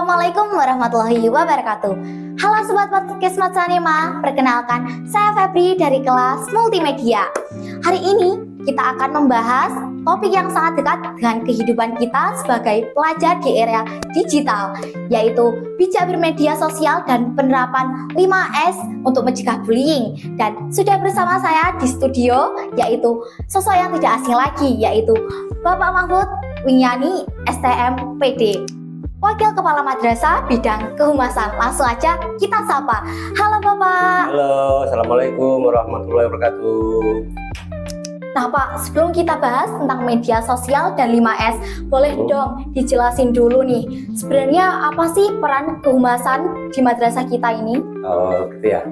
Assalamualaikum warahmatullahi wabarakatuh. Halo Sobat Podcast Matsanema, perkenalkan saya Febri dari kelas Multimedia. Hari ini kita akan membahas topik yang sangat dekat dengan kehidupan kita sebagai pelajar di era digital, yaitu bijak bermedia sosial dan penerapan 5S untuk mencegah bullying. Dan sudah bersama saya di studio, yaitu sosok yang tidak asing lagi, yaitu Bapak Mahfud Winyani, STM PD, Wakil Kepala Madrasah Bidang Kehumasan. Langsung aja kita sapa. Halo Bapak. Halo, Assalamualaikum warahmatullahi wabarakatuh. Nah Pak, sebelum kita bahas tentang media sosial dan 5S, boleh dong dijelasin dulu nih, sebenarnya apa sih peran kehumasan di madrasah kita ini? Oh gitu ya.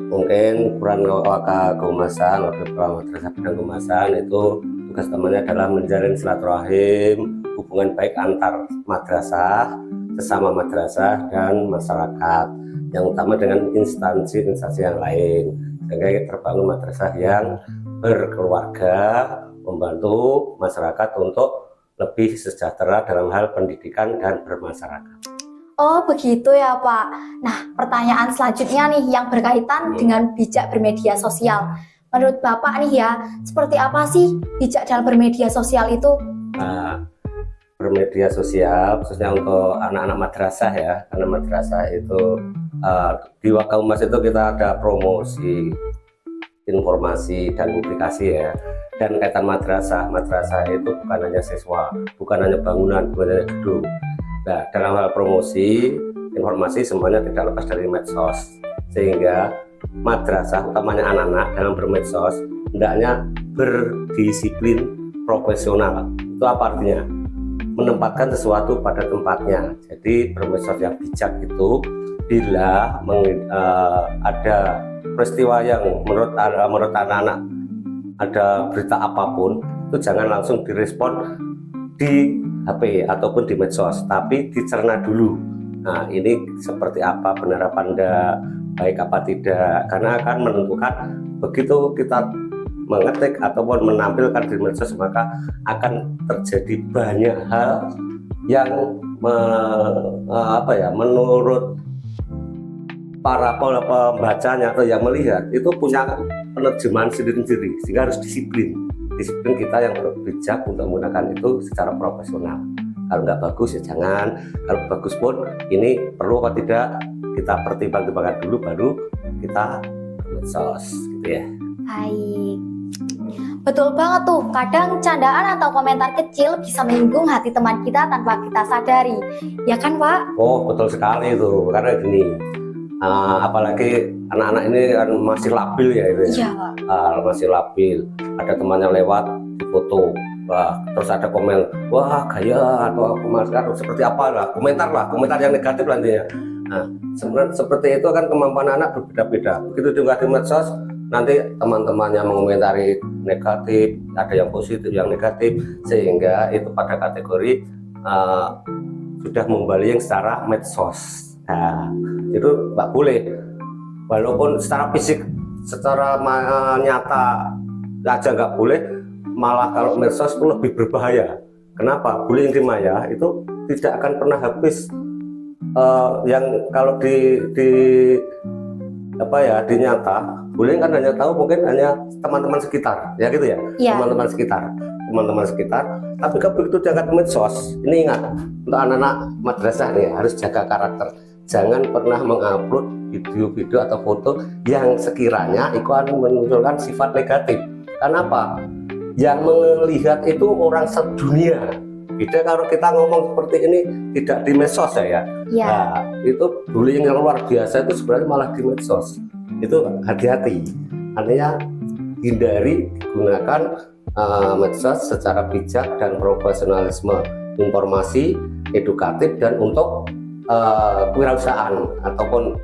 Mungkin peran wakil kehumasan, wakil kepala madrasah bidang kehumasan itu tugas temannya adalah menjalin silaturahim, hubungan baik antar madrasah, sesama madrasah dan masyarakat, yang utama dengan instansi-instansi yang lain, sehingga terbangun madrasah yang berkeluarga, membantu masyarakat untuk lebih sejahtera dalam hal pendidikan dan bermasyarakat. Oh begitu ya Pak. Nah pertanyaan selanjutnya nih yang berkaitan dengan bijak bermedia sosial. Menurut Bapak nih ya, seperti apa sih bijak dalam bermedia sosial itu? Nah, bermedia sosial khususnya untuk anak-anak madrasah ya, karena madrasah itu di Wakahumas itu kita ada promosi informasi dan publikasi ya. Dan kaitan madrasah itu bukan hanya siswa, bukan hanya bangunan, bukan hanya gedung. Nah, dalam hal promosi informasi semuanya tidak lepas dari medsos, sehingga madrasah utamanya anak-anak dalam bermedsos hendaknya berdisiplin profesional. Itu apa artinya? Menempatkan sesuatu pada tempatnya. Jadi bermedsos yang bijak itu bila ada peristiwa yang menurut anak-anak ada berita apapun, itu jangan langsung direspon di HP ataupun di medsos, tapi dicerna dulu. Nah ini seperti apa, benar apa enggak, baik apa tidak, karena akan menentukan begitu kita mengetik ataupun menampilkan di medsos, maka akan terjadi banyak hal yang menurut para pembacanya atau yang melihat itu punya penerjemahan sendiri-sendiri, sehingga harus disiplin kita yang bijak untuk menggunakan itu secara profesional. Kalau nggak bagus ya jangan, kalau bagus pun ini perlu atau tidak kita pertimbangkan dulu baru kita medsos gitu ya. Baik, betul banget tuh, kadang candaan atau komentar kecil bisa menyinggung hati teman kita tanpa kita sadari, ya kan Pak? Oh betul sekali itu, karena gini, apalagi anak-anak ini kan masih labil ya itu ya. Iya, masih labil, ada temannya lewat di foto, terus ada komen, wah gaya atau komentar seperti apa lah, komentar yang negatif nantinya. Nah sebenarnya seperti itu kan kemampuan anak berbeda-beda. Begitu juga di medsos, nanti teman-temannya mengomentari negatif, ada yang positif, yang negatif, sehingga itu pada kategori sudah membalik secara medsos. Nah, itu nggak boleh, walaupun secara fisik, secara nyata aja nggak boleh, malah kalau medsos itu lebih berbahaya. Kenapa? Bullying di maya itu tidak akan pernah habis. Yang kalau di nyata, bullying kan hanya tahu mungkin hanya teman-teman sekitar, ya gitu ya, teman-teman sekitar. Tapi kalau begitu diangkat medsos, ini ingat untuk anak-anak madrasah nih harus jaga karakter. Jangan pernah mengupload video-video atau foto yang sekiranya itu akan memunculkan sifat negatif. Kenapa? Yang melihat itu orang sedunia. Beda kalau kita ngomong seperti ini tidak di medsos ya. Nah, itu bullying yang luar biasa itu sebenarnya malah di medsos. Itu hati-hati. Artinya hindari gunakan medsos secara bijak dan profesionalisme, informasi, edukatif, dan untuk kewirausahaan ataupun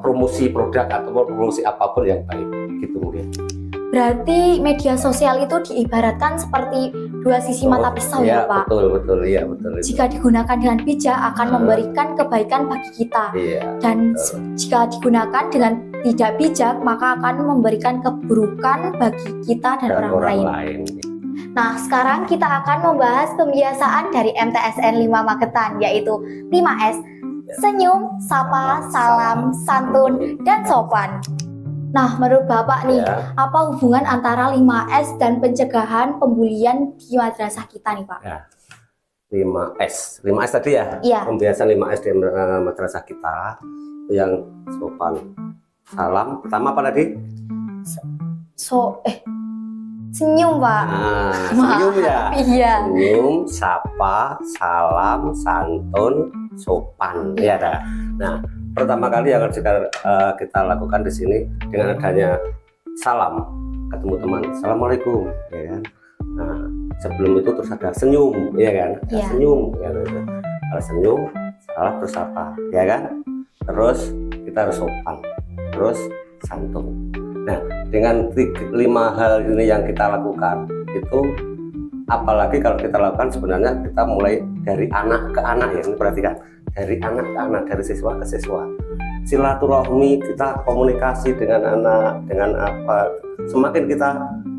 promosi produk ataupun promosi apapun yang baik gitu mungkin. Berarti media sosial itu diibaratkan seperti dua sisi mata pisau ya Pak? Betul. Jika digunakan dengan bijak akan memberikan kebaikan bagi kita, dan jika digunakan dengan tidak bijak maka akan memberikan keburukan bagi kita dan orang lain. Nah, sekarang kita akan membahas pembiasaan dari MTSN 5 Magetan, yaitu 5S. Senyum, sapa, salam, santun, dan sopan. Nah, menurut Bapak nih, apa hubungan antara 5S dan pencegahan pembulian di madrasah kita nih, Pak? Ya. 5S tadi ya? Iya. Pembiasaan 5S di madrasah kita yang sopan. Salam, pertama apa tadi? Senyum, Pak. Nah, senyum ya? Iya. Senyum, sapa, salam, santun, sopan. Ya, dah. Nah, pertama kali yang harus kita lakukan di sini dengan adanya salam, ketemu teman, assalamualaikum, ya kan? Nah, sebelum itu terus ada senyum, ya kan? Iya. Senyum, ya kan? Kalau senyum, salam terus apa, ya kan? Terus kita harus sopan, terus santun. Nah, dengan 5 hal ini yang kita lakukan itu, apalagi kalau kita lakukan sebenarnya kita mulai dari anak ke anak ya, ini perhatikan, dari anak ke anak, dari siswa ke siswa. Silaturahmi, kita komunikasi dengan anak, dengan apa, semakin kita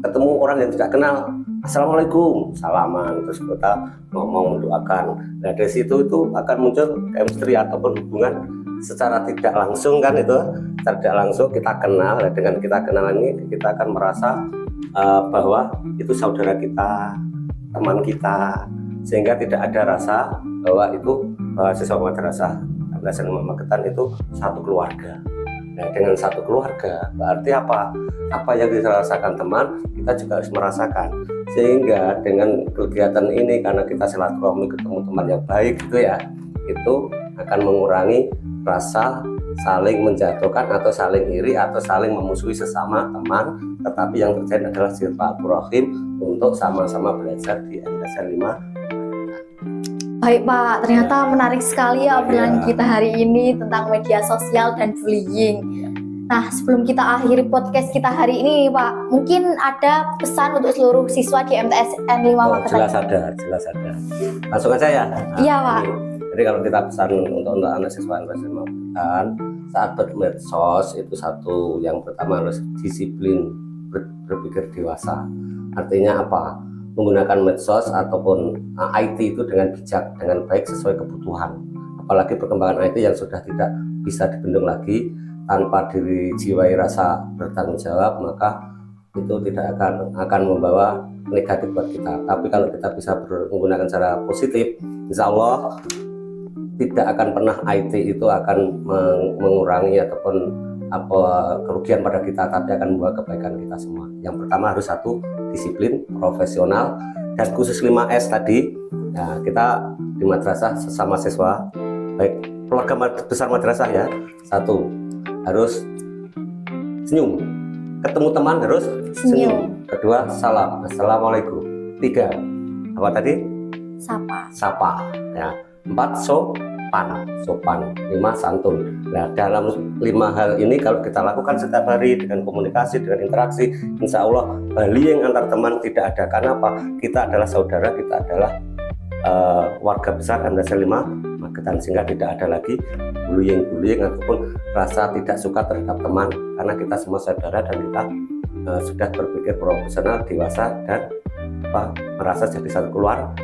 ketemu orang yang tidak kenal, assalamualaikum, salaman, terus kita ngomong, mendoakan. Nah, dari situ itu akan muncul chemistry ataupun hubungan secara tidak langsung kan, itu tidak langsung kita kenal. Dan dengan kita kenal ini kita akan merasa bahwa itu saudara kita, teman kita, sehingga tidak ada rasa bahwa itu siswa madrasah MTSN 5 Magetan itu satu keluarga. Nah, dengan satu keluarga berarti apa yang dirasakan teman, kita juga harus merasakan. Sehingga dengan kegiatan ini, karena kita silaturahmi, ketemu teman yang baik gitu ya, itu akan mengurangi rasa saling menjatuhkan atau saling iri atau saling memusuhi sesama teman, tetapi yang terjadi adalah silaturahim untuk sama-sama belajar di MTSN 5. Baik Pak, ternyata menarik sekali ya obrolan kita hari ini tentang media sosial dan bullying. Nah, sebelum kita akhiri podcast kita hari ini Pak, mungkin ada pesan untuk seluruh siswa di MTSN 5 Magetan? Jelas ada. Langsung aja ya. Iya Pak. Jadi kalau kita pesan untuk anak siswa MTSN 5 Magetan, saat bermedsos itu satu, yang pertama harus disiplin berpikir dewasa. Artinya apa? Menggunakan medsos ataupun IT itu dengan bijak, dengan baik, sesuai kebutuhan. Apalagi perkembangan IT yang sudah tidak bisa dibendung lagi, tanpa dijiwai rasa bertanggung jawab, maka itu tidak akan membawa negatif buat kita. Tapi kalau kita bisa menggunakan cara positif, insya Allah tidak akan pernah IT itu akan mengurangi ataupun kerugian pada kita, tapi akan membawa kebaikan kita semua. Yang pertama harus satu, disiplin, profesional, dan khusus 5S tadi. Nah, kita di madrasah sesama siswa, baik keluarga besar madrasah ya, satu harus senyum, ketemu teman harus senyum. Kedua, salam, assalamualaikum. 3, apa tadi? Sapa. Ya. 4, sopan. 5, santun. Nah, dalam 5 hal ini kalau kita lakukan setiap hari dengan komunikasi, dengan interaksi, insya Allah bullying antar teman tidak ada. Karena apa? Kita adalah saudara, kita adalah warga besar MTSN 5 Magetan, sehingga tidak ada lagi bullying ataupun rasa tidak suka terhadap teman, karena kita semua saudara dan kita sudah berpikir profesional, dewasa, dan merasa jadi satu keluarga.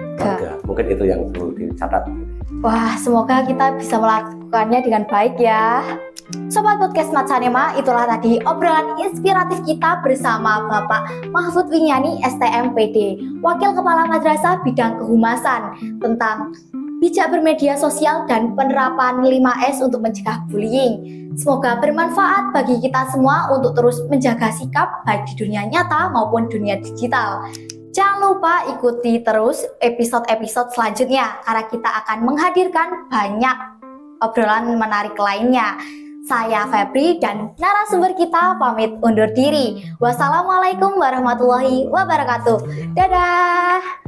Mungkin itu yang perlu dicatat. Wah, semoga kita bisa melakukannya dengan baik ya. Sobat Podcast Matsanema, itulah tadi obrolan inspiratif kita bersama Bapak Mahfud Winyani STMPD, Wakil Kepala Madrasah Bidang Kehumasan, tentang bijak bermedia sosial dan penerapan 5S untuk mencegah bullying. Semoga bermanfaat bagi kita semua untuk terus menjaga sikap baik di dunia nyata maupun dunia digital. Jangan lupa ikuti terus episode-episode selanjutnya, karena kita akan menghadirkan banyak obrolan menarik lainnya. Saya Febri dan narasumber kita pamit undur diri. Wassalamualaikum warahmatullahi wabarakatuh. Dadah.